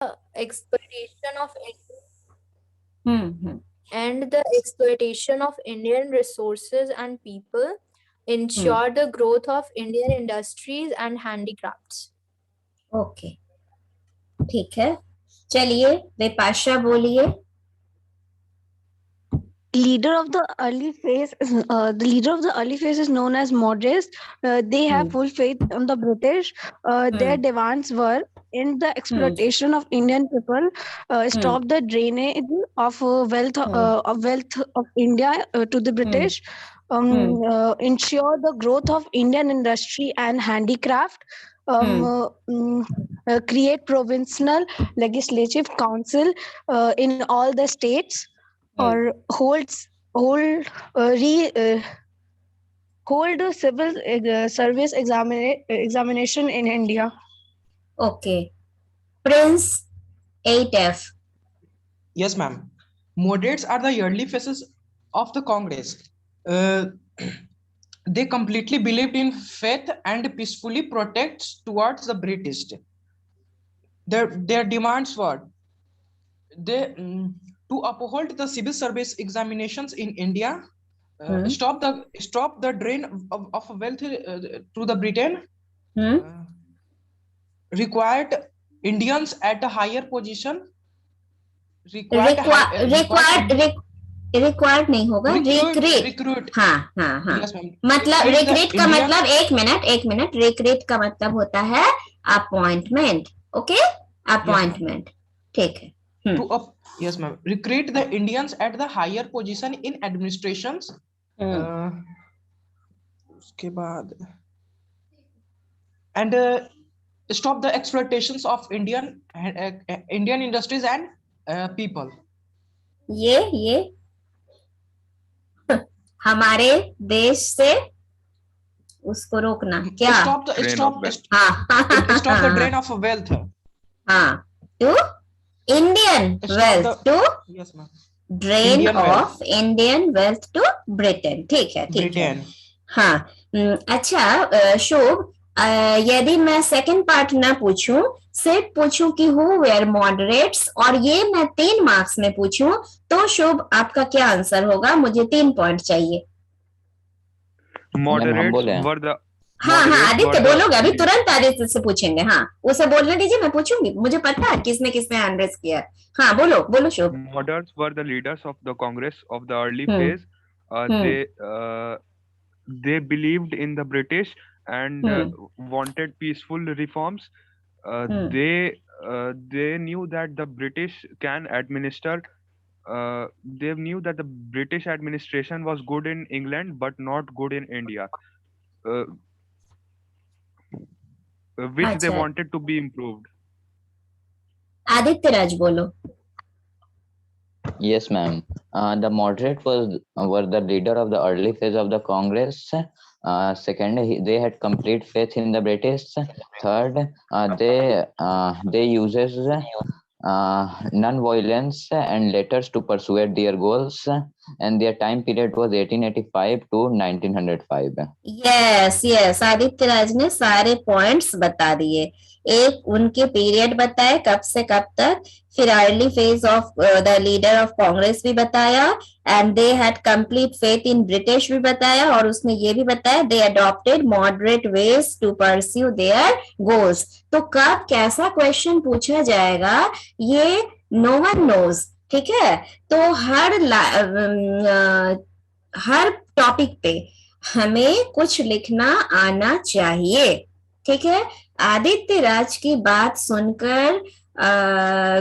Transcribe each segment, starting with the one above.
exploitation of hmm and the exploitation of Indian resources and people hmm ensure the growth of Indian industries and handicrafts. Okay, ठीक है, चलिए विपाशा बोलिए। Leader of the early phase the leader of the early phase is known as moderates. They have full faith on the British. Their demands were end the exploitation of Indian people, stop the drainage of wealth of India to the British, ensure the growth of Indian industry and handicraft, create provincial legislative council in all the states, or hold re hold a civil service examination in India. Okay, Prince 8F। Yes, ma'am. Moderates are the early faces of the Congress. Uh, they completely believed in faith and peacefully protects towards the British. Their demands were they to uphold the civil service examinations in India, stop the drain of wealth to the Britain, required Indians at a higher position, required नहीं होगा, recruit. हाँ हाँ हाँ, मतलब recruit का मतलब एक minute, recruit का मतलब होता है अपॉइंटमेंट। ओके, अपॉइंटमेंट, ठीक है। Yes, ma'am. Recruit the Indians at the higher position in administrations. उसके बाद and stop the exploitations of Indian industries and people. ये हमारे देश से उसको रोकना, क्या? Stop the drain of wealth. हाँ, to Indian wealth to drain of Indian wealth to Britain. ठीक है, ठीक है। हाँ, अच्छा शोभ, यदि मैं सेकंड पार्ट ना पूछूं, सिर्फ पूछूं कि हु वेयर मॉडरेट्स, और ये मैं 3 मार्क्स में पूछूं, तो शोभ आपका क्या आंसर होगा? मुझे 3 पॉइंट चाहिए। मॉडरेट्स वर द हाँ आदित्य बोलोगे, अभी तुरंत आदित्य से पूछेंगे। हाँ, उसे बोलने दीजिए, मैं पूछूंगी, मुझे पता है किसने किसने हैंड रेज किया। हाँ बोलो शोभ। Moderates were the leaders of the Congress of the early phase. they believed in the British and wanted peaceful reforms. They knew that the British can administer. They knew that the British administration was good in England but not good in India, which they wanted to be improved. Aditya Raj बोलो। Yes, ma'am. The moderate were the leader of the early phase of the Congress. Second, they had complete faith in the British. Third, they uses non-violence and letters to persuade their goals, and their time period was 1885 to 1905. Yes, Aditya Raj ने सारे points बता दिए। एक उनके period बताए, कब से कब तक, फिर early phase of the leader of Congress भी बताया, and they had complete faith in British भी बताया, और उसने ये भी बताया they adopted moderate ways to pursue their goals. तो कब कैसा क्वेश्चन पूछा जाएगा ये नो वन नोज, ठीक है। तो हर टॉपिक पे हमें कुछ लिखना आना चाहिए, ठीक है। आदित्य राज की बात सुनकर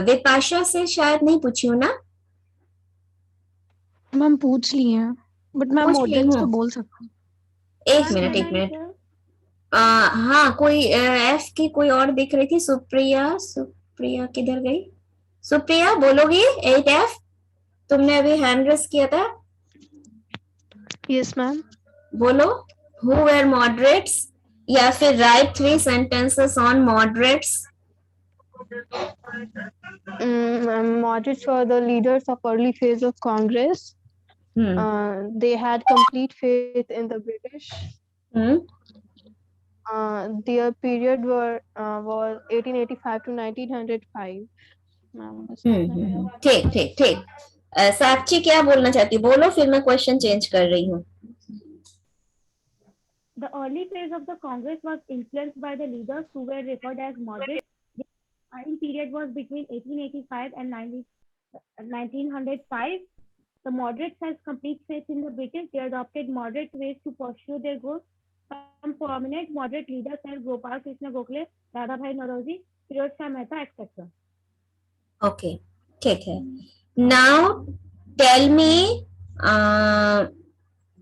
विपाशा से शायद नहीं पूछी हूँ ना? मैम पूछ ली है, बट मैं मॉडरेट्स तो बोल सकती हूँ। एक मिनट। हाँ, कोई एफ की कोई और दिख रही थी, सुप्रिया किधर गई? सुप्रिया बोलोगी 8F? तुमने अभी हैंड रेस किया था। यस मैम, बोलो हु वेर मॉडरेट्स, या फिर right 3 sentences on moderates. Moderates were the leaders of early phase of Congress. They had complete faith in the British. their period was 1885 to 1905. Ma'am बस इतना ही है। ठीक ठीक ठीक। साक्षी क्या बोलना चाहती, बोलो, फिर मैं क्वेश्चन चेंज कर रही हूँ। The early phase of the Congress was influenced by the leaders who were referred as moderates. The time period was between 1885 and 1905. The moderates had complete faith in the British. They adopted moderate ways to pursue their goals. Some prominent moderate leaders were Gopal Krishna Gokhale, Dadabhai Naoroji, Firoz Shah Mehta, etc. Okay ठीक है। Now tell me,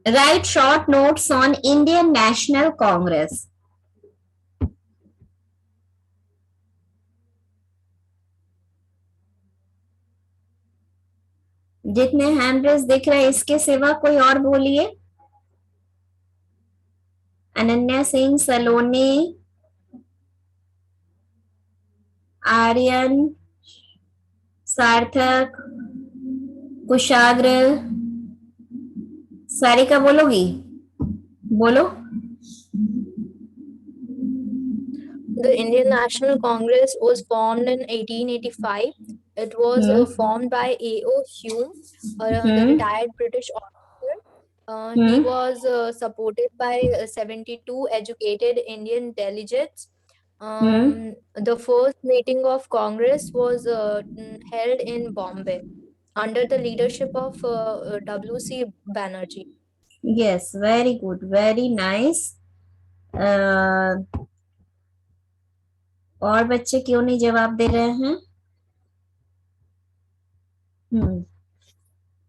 write short notes on Indian National Congress. जितने hand raise दिख रहे हैं इसके सिवा कोई और बोलिए। अनन्या सिंह, सलोनी, आर्यन, सार्थक, कुशाग्र, सारिका बोलोगी? बोलो। The Indian National Congress was formed in 1885. It was formed by A.O. Hume, the retired British officer. He was supported by 72 educated Indian delegates. The first meeting of Congress was held in Bombay under the leadership of W.C. Banerjee. Yes, very good, very nice. और बच्चे क्यों नहीं जवाब दे रहे हैं?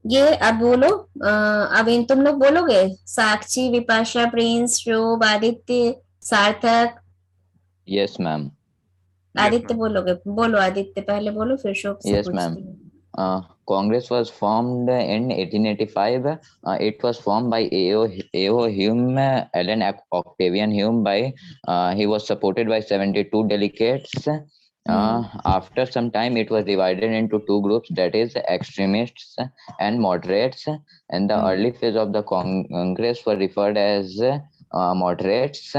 ये अब बोलो। अब इन तुम लोग बोलोगे? साक्षी, विपाशा, प्रिंस, शोभ, आदित्य, सार्थक। Yes, ma'am. आदित्य बोलोगे? बोलो आदित्य, पहले बोलो फिर शोभ से Yes, ma'am. पूछती हूँ। Congress was formed in 1885. It was formed by A.O. Hume, Alan Octavian Hume. He was supported by 72 delegates. After some time, it was divided into two groups, that is, extremists and moderates. And the early phase of the Congress were referred as moderates.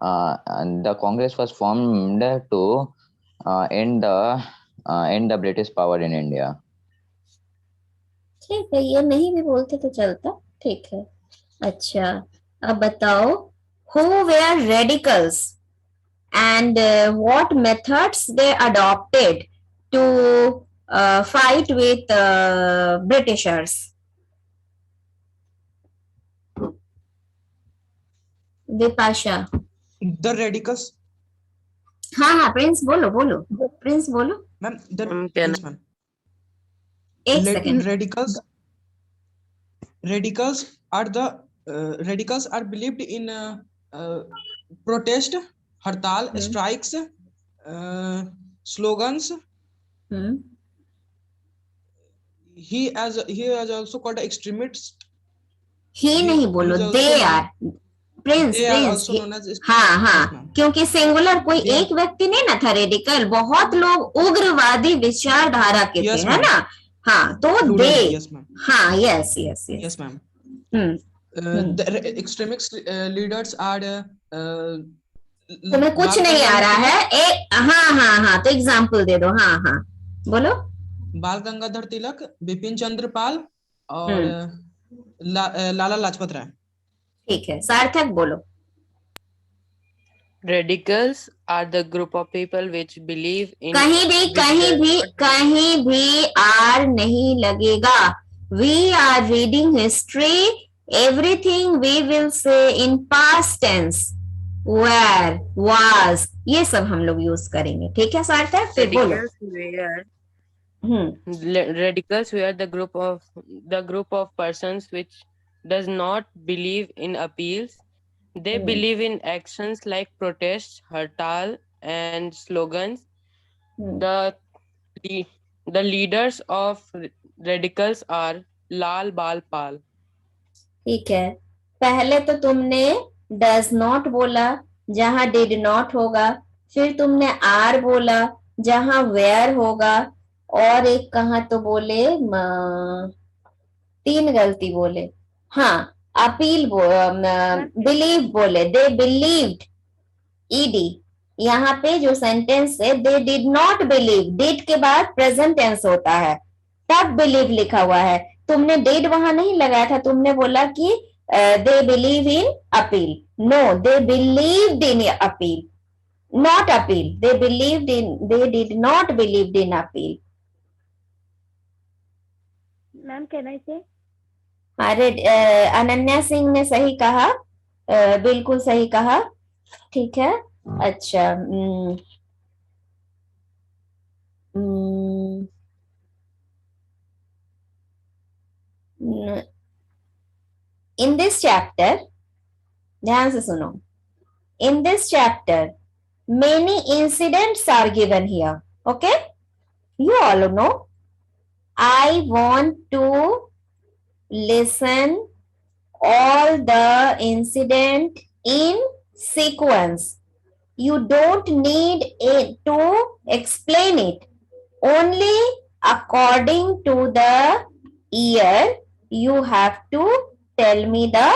And the Congress was formed to end the British power in India. ठीक है, ये नहीं भी बोलते तो चलता। ठीक है, अच्छा अब बताओ, who were radicals and what methods they adopted to fight with Britishers? Vipasha. The radicals, हाँ, प्रिंस बोलो, प्रिंस बोलो। ma'am, the Can yes, ma'am. एक second. Radicals are believed in protest, hartal, strikes, slogans. He is also called extremist. ही नहीं बोलो, they are. Prince, They are also known as हाँ, क्योंकि singular कोई एक व्यक्ति नहीं ना था रेडिकल, बहुत लोग उग्रवादी विचारधारा के थे, है ना? हाँ, तो दे, हाँ, yes, ma'am. The extremist leaders are तुम्हें कुछ नहीं आ रहा है? हाँ, तो एग्जाम्पल दे दो। हाँ, बोलो। बाल गंगाधर तिलक, बिपिन चंद्र पाल और लाला लाजपत राय। ठीक है, सार्थक बोलो। Radicals are the group of people which believe in कहीं भी आर नहीं लगेगा। We are reading history. Everything we will say in past tense, where, was, ये सब हम लोग यूज करेंगे। ठीक है सार्थक, फिर बोलो। Radicals were the group of persons which does not believe in appeals. They believe in actions like protests, hartal, and slogans. The leaders of radicals are Lal Bal Pal. ठीक है, पहले तो तुमने does not बोला जहां did not होगा, फिर तुमने are बोला जहां where होगा, और एक कहा तो बोले 3 गलती बोले। हाँ, अपील बिलीव बोले, दे बिलीव्ड, ईडी। यहाँ पे जो सेंटेंस है they did not believe, did के बाद प्रेजेंट टेंस होता है, तब बिलीव लिखा हुआ है। तुमने डिड वहां नहीं लगाया था, तुमने बोला कि they believe in appeal. No, they believed in appeal, not appeal. They believed in, they did not believed in appeal. Ma'am can I से? अरे अनन्या सिंह ने सही कहा, बिल्कुल सही कहा, ठीक है। अच्छा, इन दिस चैप्टर, ध्यान से सुनो, in this chapter many incidents are given here. Okay, you all know. I want to listen all the incident in sequence. You don't need it to explain it. Only according to the year you have to tell me the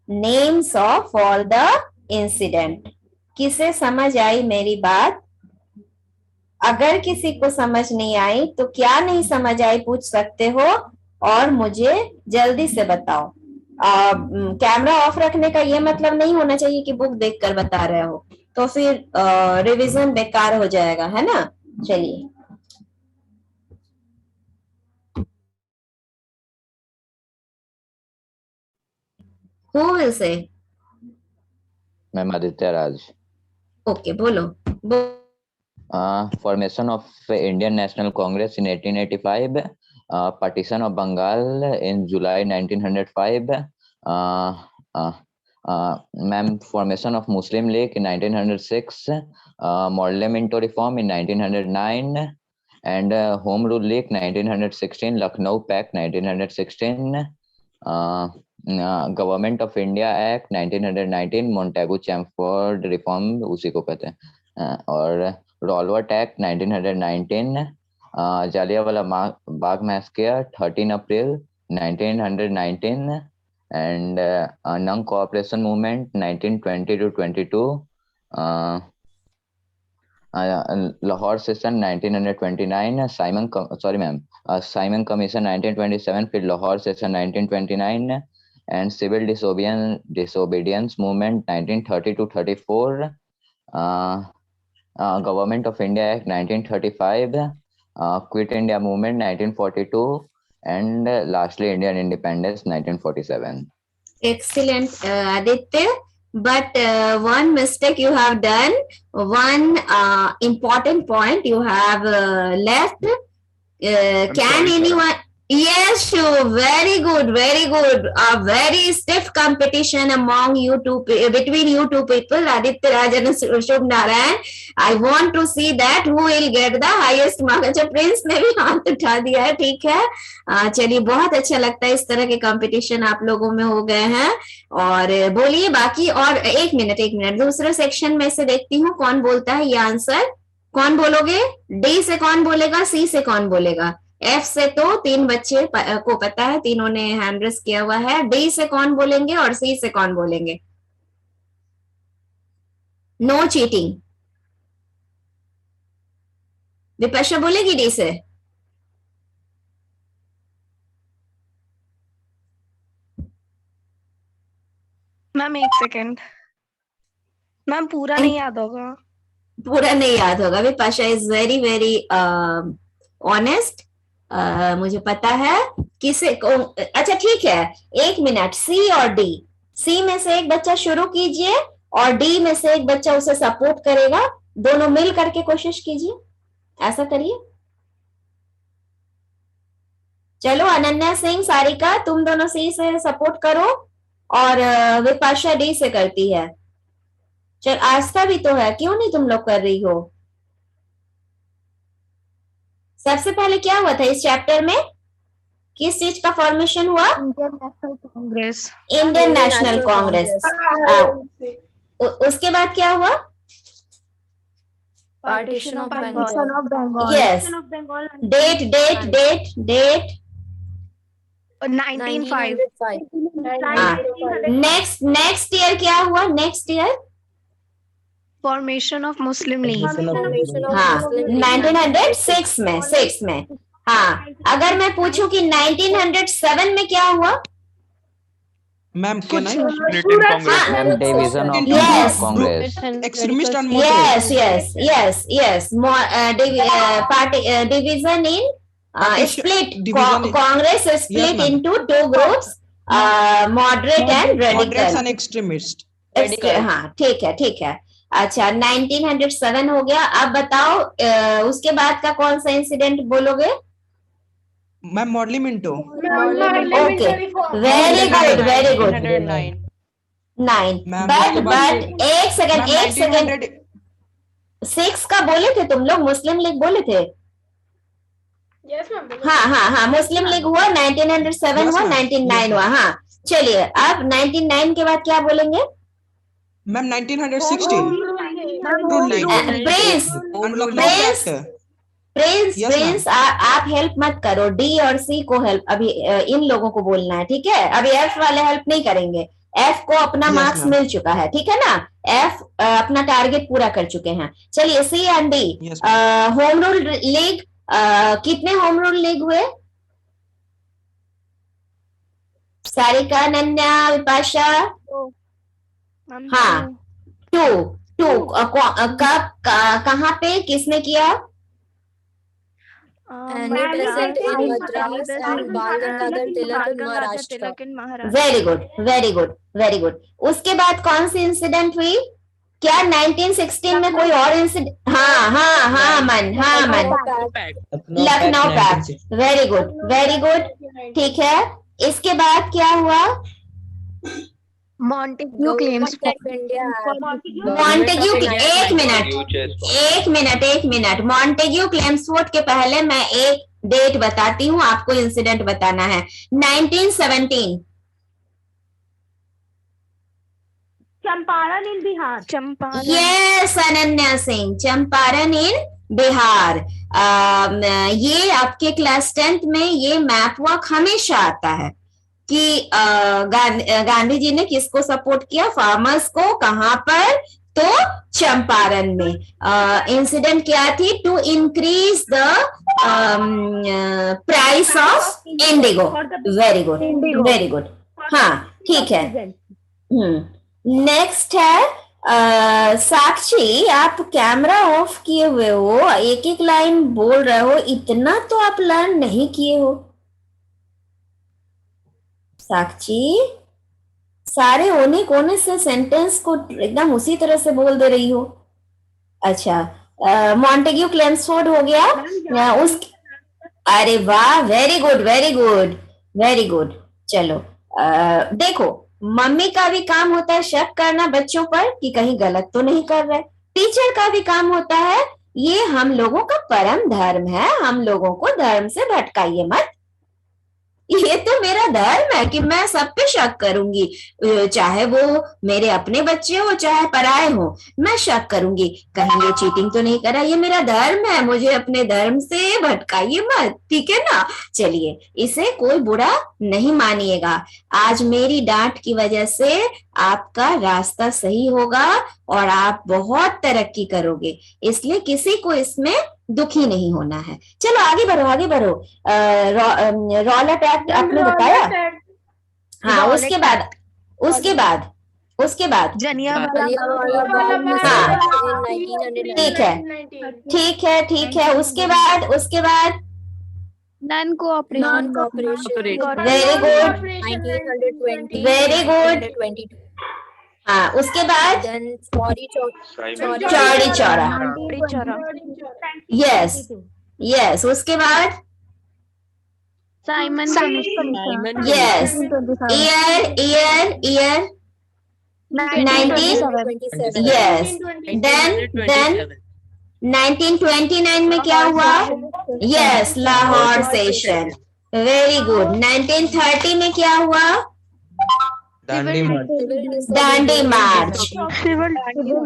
names of all the incident. किसे समझ आई मेरी बात? अगर किसी को समझ नहीं आई तो क्या नहीं समझ आई पूछ सकते हो और मुझे जल्दी से बताओ। कैमरा ऑफ रखने का ये मतलब नहीं होना चाहिए कि बुक देखकर बता रहे हो, तो फिर रिवीजन बेकार हो जाएगा, है ना। चलिए, Who will say? Ma'am Aditya Raj. Okay, बोलो। Formation of Indian National Congress in 1885, partition of Bengal in July 1905, ma'am, formation of Muslim League in 1906, Parliamentary reform in 1909, and Home Rule League 1916, Lucknow Pact 1916, Government of India Act 1919, Montagu Chelmsford Reform उसी को कहते हैं, और Rolwart Act 1919, Jallianwala Bagh Massacre 13 April 1919, and Non-Cooperation Movement 1920 to 22, Lahore Session 1929, Simon Commission 1927, फिर Lahore Session 1929, and Civil Disobedience Movement 1930 to 34, Government of India Act 1935, Quit India Movement 1942, and lastly Indian Independence 1947. Excellent, Aditya. But one mistake you have done, one important point you have left. Can anyone? Yes, sure. Very good, very good. A very stiff competition among you two, between you two people, Aditya Raj and Shubh Narayan. I want to see that who will get the highest mark. अच्छा, Prince ने भी हाथ उठा दिया है, ठीक है। चलिए, बहुत अच्छा लगता है इस तरह के कंपटीशन आप लोगों में हो गए हैं। और बोलिए बाकी, और एक मिनट दूसरे सेक्शन में से देखती हूँ कौन बोलता है ये आंसर। कौन बोलोगे? डी से कौन बोलेगा? सी से कौन बोलेगा? एफ से तो 3 बच्चे को पता है, तीनों ने हैंड रेस किया हुआ है। डी से कौन बोलेंगे और सी से कौन बोलेंगे? No cheating. विपक्षा बोलेगी डी से? मैम एक सेकेंड, मैम पूरा नहीं याद होगा। पूरा नहीं याद होगा। Vipasha is very very honest, मुझे पता है किसे को। अच्छा ठीक है, 1 मिनट। सी और डी, सी में से एक बच्चा शुरू कीजिए और डी में से एक बच्चा उसे सपोर्ट करेगा, दोनों मिल करके कोशिश कीजिए, ऐसा करिए। चलो अनन्या सिंह, सारिका, तुम दोनों सी से सपोर्ट करो और विपाशा डी से करती है। चल, आस्था भी तो है, क्यों नहीं तुम लोग कर रही हो? सबसे पहले क्या हुआ था इस चैप्टर में? किस चीज का फॉर्मेशन हुआ? Indian National Congress. Indian National Congress. उसके बाद क्या हुआ? Partition of Bengal. Of Bengal. Yes, date date date date 1905. 1905. हाँ नेक्स्ट ईयर क्या हुआ? Next year Formation of Muslim League. Formation of हाँ Muslim League. 1906 में 6 में। हाँ अगर मैं पूछूं कि 1907 में क्या हुआ? Ma'am can I Split in Congress. Ma'am, division of Yes. Congress. extremist and moderate? yes division in split Division in- Congress is split ma'am. into two groups, moderate and Moderates radical. and extremist. हाँ ठीक है। अच्छा 1907 हो गया। अब बताओ उसके बाद का कौन सा इंसिडेंट बोलोगे? Ma'am Morley Minto. Okay very good 9 Ma'am, but एक सेकंड 6 का बोले थे तुम लोग? मुस्लिम लीग बोले थे? हाँ मुस्लिम लीग हुआ 1907 Yes, हुआ ma'am. 1909 हुआ। हाँ चलिए अब 1909 के बाद क्या बोलेंगे? मैम 1916 प्रिंस Yes, प्रिंस आप हेल्प मत करो, डी और सी को हेल्प अभी इन लोगों को बोलना है, ठीक है? अभी एफ वाले हेल्प नहीं करेंगे, एफ को अपना Yes, मार्क्स ma'am. मिल चुका है, ठीक है ना? एफ अपना टारगेट पूरा कर चुके हैं। चलिए C and D Yes, home rule league कितने होम रूल लीग हुए? सारिका, अनन्या, विपाशा? हाँ 2 कब कहाँ पे किसने किया? And it is set in Madras and Bal Gangadhar Tilak in Maharashtra. Very good. उसके बाद कौन सी इंसिडेंट हुई? क्या 1916 में कोई और इंसिडेंट? हाँ मन लखनऊ पैक्ट। वेरी गुड ठीक है। इसके बाद क्या हुआ? Montague claims Government of India. Montagu एक मिनट मॉन्टेग्यू क्लेम्सफोर्ड के पहले मैं एक डेट बताती हूँ, आपको इंसिडेंट बताना है। 1917 चंपारण इन बिहार। यस अनन्या सिंह, चंपारण इन बिहार। ये आपके क्लास 10th में ये मैप वर्क हमेशा आता है कि गांधी जी ने किसको सपोर्ट किया, फार्मर्स को, कहां पर? तो चंपारण में। इंसिडेंट क्या थी? To increase the price of indigo. Very good हाँ ठीक है। नेक्स्ट है साक्षी, आप कैमरा ऑफ किए हुए हो, एक लाइन बोल रहे हो, इतना तो आप लर्न नहीं किए हो। साक्षी सारे ओने कोने से सेंटेंस को एकदम उसी तरह से बोल दे रही हो। अच्छा मॉन्टेग्यू क्लेम्सफोर्ड हो गया। उस अरे वाह वेरी गुड। चलो देखो मम्मी का भी काम होता है शक करना बच्चों पर कि कहीं गलत तो नहीं कर रहे, टीचर का भी काम होता है, ये हम लोगों का परम धर्म है, हम लोगों को धर्म से भटकाइए मत। ये तो मेरा धर्म है कि मैं सब पे शक करूंगी, चाहे वो मेरे अपने बच्चे हो चाहे पराए हो, मैं शक करूंगी कहीं ये चीटिंग तो नहीं करा, ये मेरा धर्म है, मुझे अपने धर्म से भटकाइए मत, ठीक है ना? चलिए इसे कोई बुरा नहीं मानिएगा, आज मेरी डांट की वजह से आपका रास्ता सही होगा और आप बहुत तरक्की करोगे, इसलिए किसी को इसमें दुखी नहीं होना है। चलो आगे बढ़ो। रॉल अटैक आपने बताया। हाँ उसके बाद Jallianwala ठीक है। उसके बाद Non-cooperation. Very good 1920. Very good. 1922. हाँ उसके बाद Then Chauri चौड़ी चौरा। यस उसके बाद Simon yes year 19 yes then 1929 में क्या हुआ? Yes Lahore session. Very good. 1930 में क्या हुआ? दांडी मार्च। Civil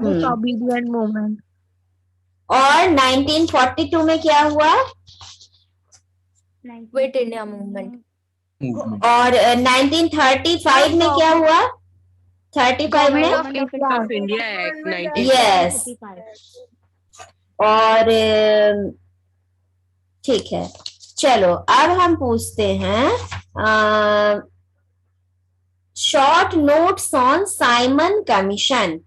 disobedient movement. और 1942 में क्या हुआ? Quit India movement. movement. और 1935 में क्या हुआ? 35 में Government of India Act 19. Yes, और ठीक है, चलो अब हम पूछते हैं short notes on Simon commission.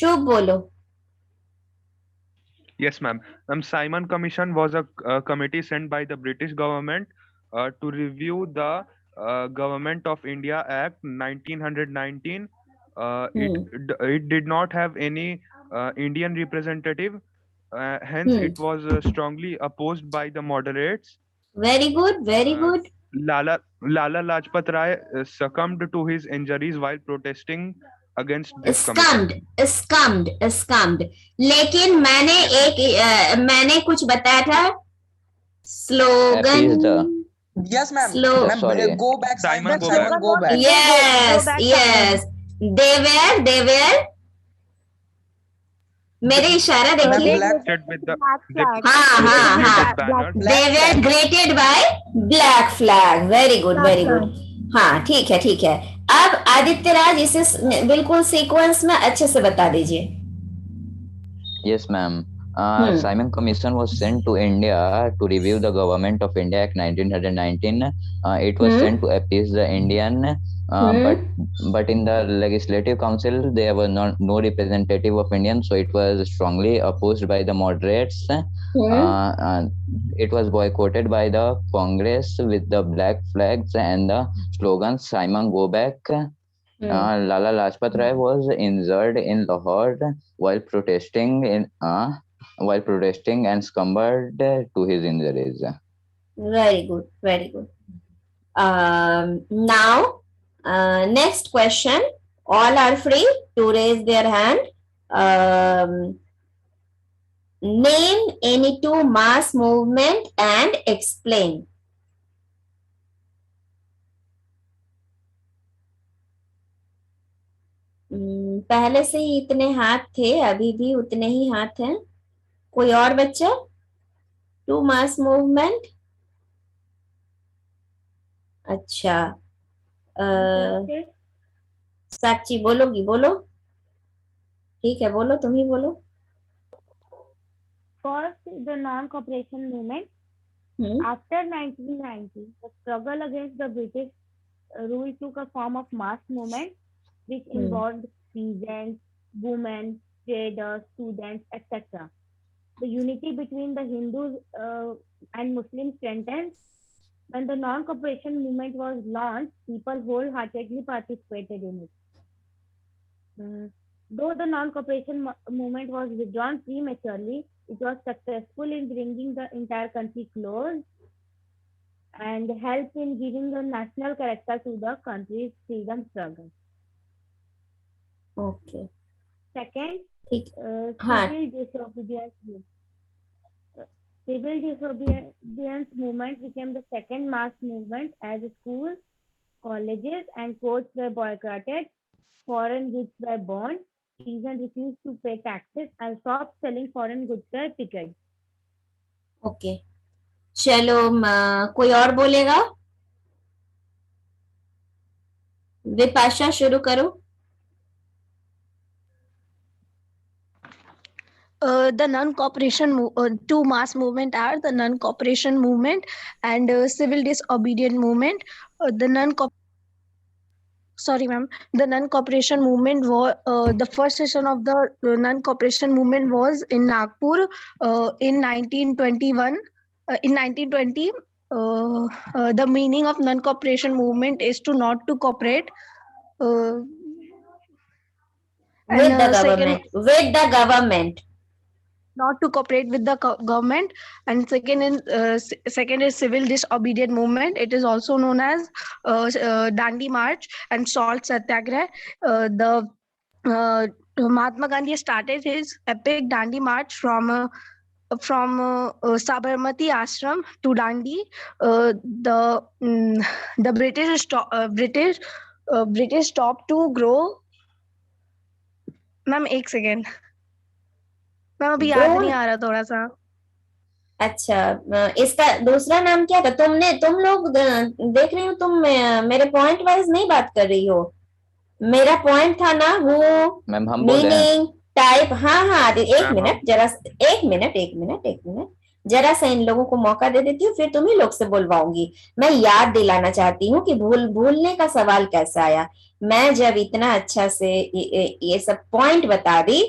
Shubh बोलो। Yes, ma'am. Simon Commission was a committee sent by the British government to review the Government of India Act 1919. It did not have any Indian representative, hence it was strongly opposed by the moderates. Very good, very good. Lala Lajpat Rai succumbed to his injuries while protesting against this commission. स्कम्ड। लेकिन मैंने कुछ बताया था slogan. Yes, ma'am. Sorry. Go back, Simon, go Simon, back. go back. Yes. They were मेरे इशारा देखिए। With the हाँ, they were greeted by black flag. Very good, very good. हाँ, ठीक है। अब आदित्य राज इसे बिल्कुल सीक्वेंस में अच्छे से बता दीजिए। Yes, ma'am. Simon Commission was sent to India to review the Government of India Act 1919. It was sent to appease the Indian, but in the Legislative Council there was no representative of Indian, so it was strongly opposed by the moderates. It was boycotted by the Congress with the black flags and the slogan "Simon, go back." Lala Lajpat Rai was injured in Lahore while protesting and succumbed to his injuries. Very good, very good. Now, next question. All are free to raise their hand. Name any two mass movement and explain. पहले से ही इतने हाथ थे, अभी भी उतने ही हाथ हैं। कोई और बच्चा? To mass movement. अच्छा, साक्षी बोलोगी? बोलो, ठीक है, बोलो, तुम ही बोलो। First, the non-cooperation movement. After 1990, the struggle against the British rule took a form of mass movement, which involved peasants, women, traders, students, etc. The unity between the Hindus and Muslims strengthened. When the non-cooperation movement was launched, people wholeheartedly participated in it. Though the non-cooperation movement was withdrawn prematurely, it was successful in bringing the entire country close and helped in giving a national character to the country's freedom struggle. Okay. Second, civil disobedience movement became the second mass movement as schools, colleges, and courts were boycotted, foreign goods were banned, peasants refused to pay taxes, and stopped selling foreign goods were picked. Okay. चलो, कोई और बोलेगा? विपाशा शुरू करो। The non-cooperation two mass movement are the non-cooperation movement and civil disobedience movement. The non-cooperation movement was the first session of the non-cooperation movement was in Nagpur in 1921. In 1920, the meaning of non-cooperation movement is to not to cooperate with the government. Not to cooperate with the government, and second is civil disobedience movement. It is also known as Dandi March and Salt Satyagrah. Mahatma Gandhi started his epic Dandi March from Sabarmati Ashram to Dandi. The British stopped to grow. Ma'am, एक second. Ma'am अभी याद नहीं आ रहा थोड़ा सा। अच्छा, इसका दूसरा नाम क्या था? तुम लोग देख रही हो, तुम मेरे पॉइंट वाइज नहीं बात कर रही हो। मेरा पॉइंट था ना वो मैम हम बोले मीनिंग टाइप। हाँ हाँ एक मैम मिनट जरा, एक मिनट जरा सा इन लोगों को मौका दे देती हूँ, फिर तुम्ही लोग से बुलवाऊंगी। मैं याद दिलाना चाहती हूँ कि भूलने का सवाल कैसा आया। मैं जब इतना अच्छा से ये सब पॉइंट बता दी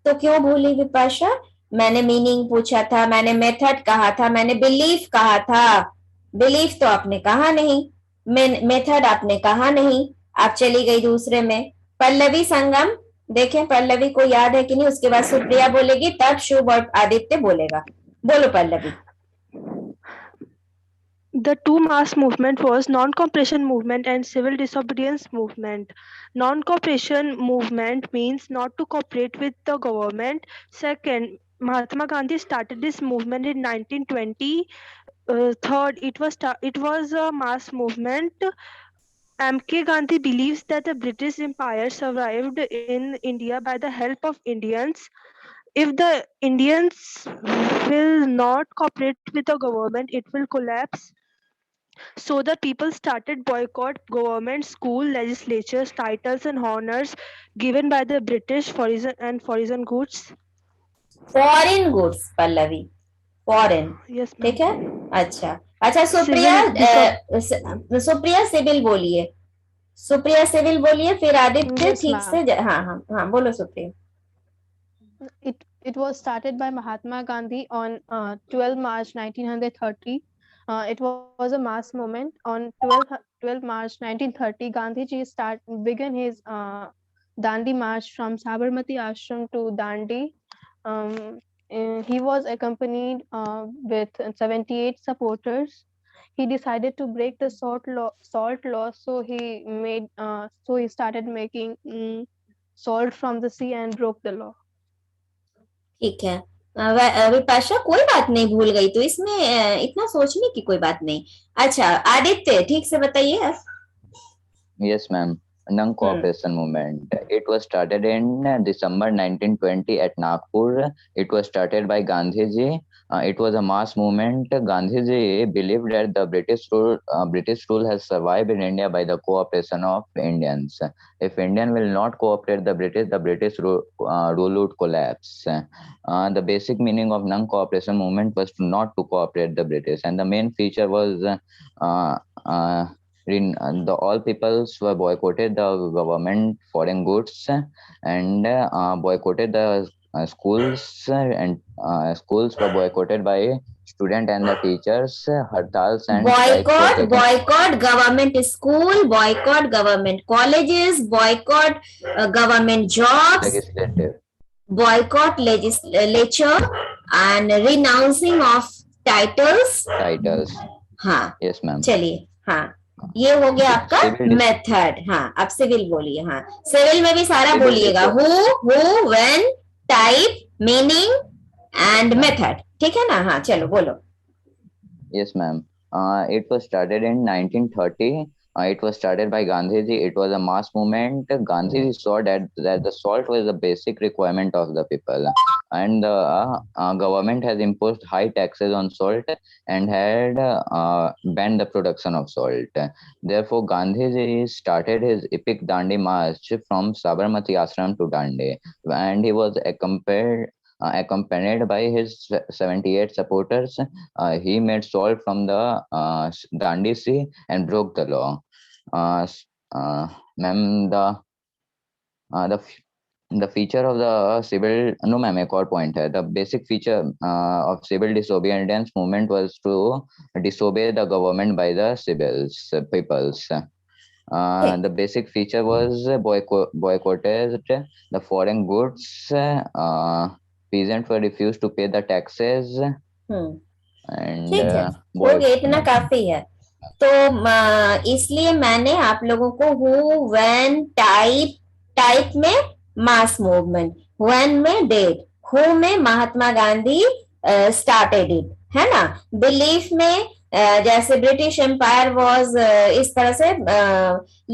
तो क्यों भूली विपाशा? मैंने मीनिंग पूछा था, मैंने मेथड कहा था, मैंने बिलीफ कहा था। बिलीफ तो आपने कहा नहीं, मेथड आपने कहा नहीं। आप चली गई दूसरे में। पल्लवी संगम, देखें पल्लवी को याद है कि नहीं। उसके बाद सुप्रिया बोलेगी, तब शुभ और आदित्य बोलेगा। बोलो Pallavi. The two mass movement was non-cooperation movement and civil disobedience movement. Non-cooperation movement means not to cooperate with the government. Second, Mahatma Gandhi started this movement in 1920. Third, it was a mass movement. M.K. Gandhi believes that the British Empire survived in India by the help of Indians. If the Indians will not cooperate with the government, it will collapse. So the people started boycott government, school, legislatures, titles and honors given by the British foreign goods. Foreign goods Pallavi, foreign. Yes, ठीक ma'am. है, अच्छा Supriya. Supriya civil बोलिए, Supriya civil बोलिए, फिर Aditya Yes, ठीक ma'am. से। हाँ हाँ हाँ बोलो Supriya. It was started by Mahatma Gandhi on 12 March 1930. It was a mass movement. On 12 March 1930, Gandhiji began his Dandi march from Sabarmati Ashram to Dandi. He was accompanied with 78 supporters. He decided to break the salt law, so he started making salt from the sea and broke the law. ठीक है विपाशा, कोई बात नहीं, भूल गई तो इसमें इतना सोचने की कोई बात नहीं। अच्छा आदित्य ठीक से बताइए। Yes, ma'am. Non-cooperation movement. It was started in December 1920 at Nagpur. It was started by Gandhiji. It was a mass movement. Gandhiji believed that the British rule has survived in India by the cooperation of Indians. If Indian will not cooperate the British rule would collapse. The basic meaning of non-cooperation movement was not to cooperate the British, and the main feature was all peoples were boycotted the government foreign goods and boycotted the schools, and schools were boycotted by student and the teachers. Hartals and boycott government school, boycott government colleges, boycott government jobs, legislative, boycott legislature, and renouncing of titles. हाँ yes ma'am. चलिए, हाँ ये हो गया आपका method. हाँ अब civil बोलिए। हाँ सिविल में भी सारा बोलिएगा, who when, type, meaning and method. ठीक है ना? हाँ चलो बोलो। Yes ma'am. It was started in 1930. It was started by Gandhiji. It was a mass movement. Gandhiji saw that the salt was the basic requirement of the people, and the government has imposed high taxes on salt and had banned the production of salt. Therefore, Gandhiji started his epic Dandi march from Sabarmati Ashram to Dandi, and he was accompanied by his 78 supporters. He made salt from the Dandi Sea and broke the law. Ma'am, the feature of the civil, no ma'am, एक और point है. The basic feature of civil disobedience movement was to disobey the government by the peoples. The basic feature was boycotted the foreign goods. Peasants were refused to pay the taxes. And ठीक है, हो गया, इतना काफी है। तो इसलिए मैंने आप लोगों को हु, व्हेन, टाइप में मास मूवमेंट, व्हेन में डेट, हु में महात्मा गांधी स्टार्टेड इट, है ना। बिलीफ में जैसे ब्रिटिश एम्पायर वाज, इस तरह से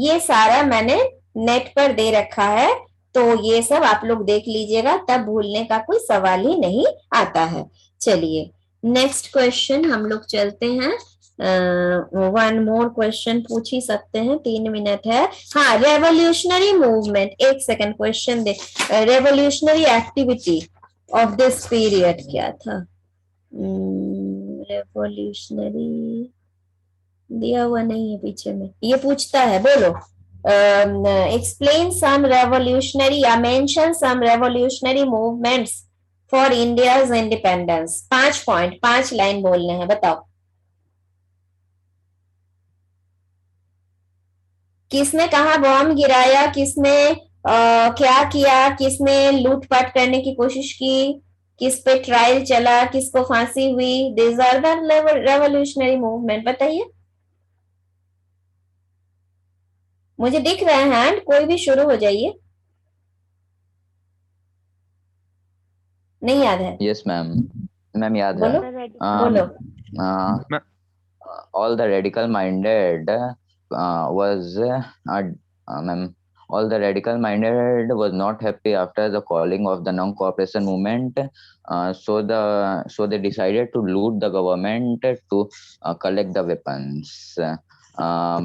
ये सारा मैंने नेट पर दे रखा है। तो ये सब आप लोग देख लीजिएगा, तब भूलने का कोई सवाल ही नहीं आता है। चलिए नेक्स्ट क्वेश्चन हम लोग चलते हैं। वन मोर क्वेश्चन पूछ ही सकते हैं, 3 मिनट है। हाँ, रेवोल्यूशनरी मूवमेंट, एक second question they. Revolutionary activity of this period क्या था? रेवोल्यूशनरी दिया हुआ नहीं है पीछे में, ये पूछता है, बोलो। एक्सप्लेन सम रेवोल्यूशनरी या mention some revolutionary movements for India's independence. 5 point, 5 line बोलने हैं, बताओ। किसने कहाँ बॉम्ब गिराया, किसने क्या किया, किसने लूटपाट करने की कोशिश की, किस पे ट्रायल चला, किसको फांसी हुई? This are the revolutionary movement. बताइए, मुझे दिख रहा है हैंड, कोई भी शुरू हो जाइए। नहीं याद है? यस मैम, मैम याद है। बोलो। All the radical minded was not happy after the calling of the non-cooperation movement, so they decided to loot the government to collect the weapons.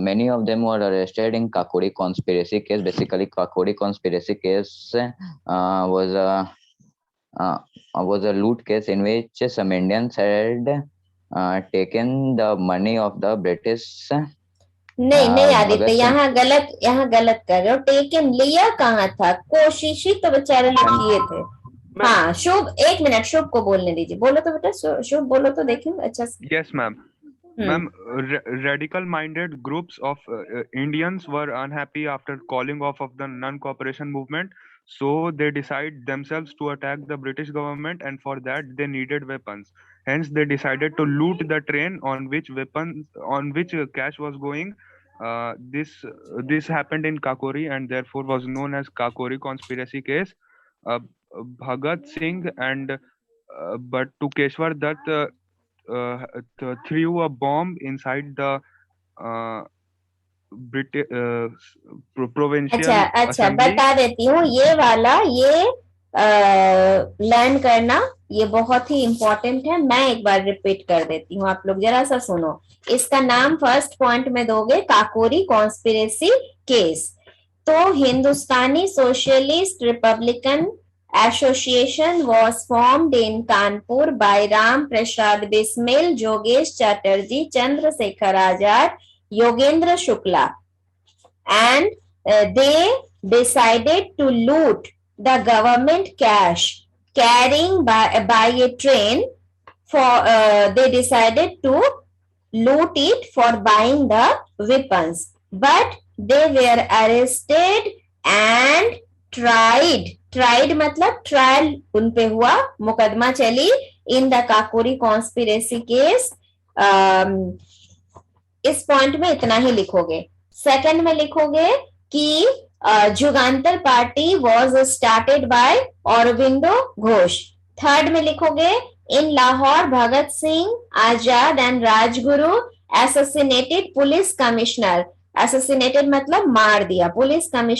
Many of them were arrested in Kakori conspiracy case. Basically, Kakori conspiracy case was a loot case in which some Indians had taken the money of the British. नहीं आदित्य, यहाँ गलत कर रहे हो। Taken लिया कहाँ था? कोशिश ही तो बेचारे लोग किए थे। हाँ शुभ, 1 मिनट, शुभ को बोलने दीजिए। बोलो तो बेटा, शुभ बोलो तो देखेंगे अच्छा से। Yes, ma'am. Ma'am, radical-minded groups of Indians were unhappy after calling off of the non-cooperation movement, so they decided themselves to attack the British government, and for that they needed weapons. Hence, they decided to loot the train on which cash was going. This happened in Kakori, and therefore was known as Kakori conspiracy case. Bhagat Singh and but Tukeshwar Dutt threw a bomb inside the British provincial अच्छा assembly. बता देती हूँ, ये वाला learn करना ये बहुत ही important है। मैं एक बार रिपीट कर देती हूँ, आप लोग जरा सा सुनो। इसका नाम फर्स्ट पॉइंट में दोगे, काकोरी कॉन्स्पिरेसी केस। तो Hindustani socialist republican Association was formed in Kanpur by Ram Prasad Bismil, Jogesh Chatterjee, Chandrasekhar Azad, Yogendra Shukla, and they decided to loot the government cash carrying by a train. They decided to loot it for buying the weapons, but they were arrested and tried मतलब trial उन पे हुआ, मुकदमा चली in the Kakori conspiracy case. इस point में इतना ही लिखोगे। सेकंड में लिखोगे कि Jugantar party was started by Aurobindo Ghosh. Third में लिखोगे in Lahore Bhagat Singh Azad and Rajguru assassinated police commissioner. Assassinated मतलब मार दिया, पुलिस कमिश्नर